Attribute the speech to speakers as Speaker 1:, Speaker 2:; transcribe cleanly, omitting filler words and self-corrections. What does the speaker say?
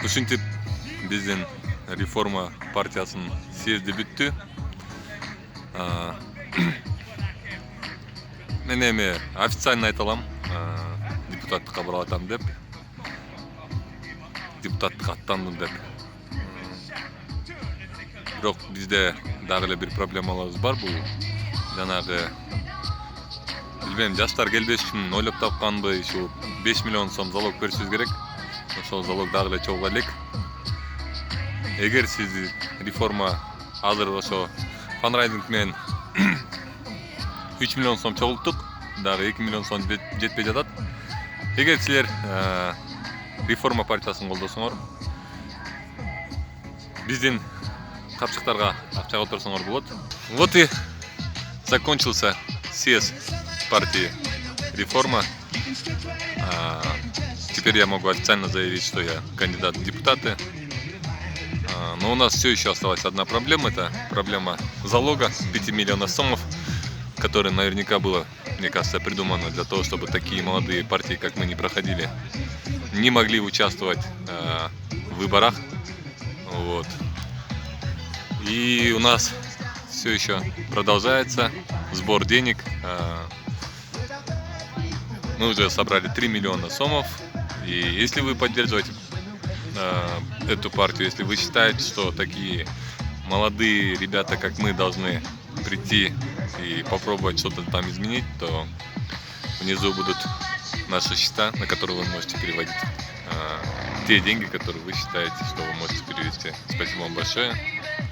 Speaker 1: Ушинтип биздин реформа партиясынын съезди бүттү. Мен эми официально айта алам, депутаттыкка кабыл атам деп, депутаттыкка аттандым деп. Бирок бизде дагы эле бир проблемаларыбыз бар. Бул жанагы билбейм, жаштар келбеш үчүн ойлоп тапканбы, ушу 5 миллион сом залог беришибиз керек. Ошол залог дагы эле чогуу элек. Эгер сиз реформа азыр ошо фандрайзинг менен 3 миллион сом чогулттук, дагы 2 миллион сом жетпей жатат. Эгер силер реформа партиясын колдосоңор, биздин капчыктарга акча которсоңор болот. Вот и закончился съезд партии реформа. Теперь я могу официально заявить, что я кандидат в депутаты. Но у нас все еще осталась одна проблема. Это проблема залога 5 миллионов сомов, которое наверняка было, мне кажется, придумано для того, чтобы такие молодые партии, как мы, не могли участвовать в выборах. Вот. И у нас все еще продолжается сбор денег. Мы уже собрали 3 миллиона сомов. И если вы поддерживаете эту партию, если вы считаете, что такие молодые ребята, как мы, должны прийти и попробовать что-то там изменить, то внизу будут наши счета, на которые вы можете переводить те деньги, которые вы считаете, что вы можете перевести. Спасибо вам большое.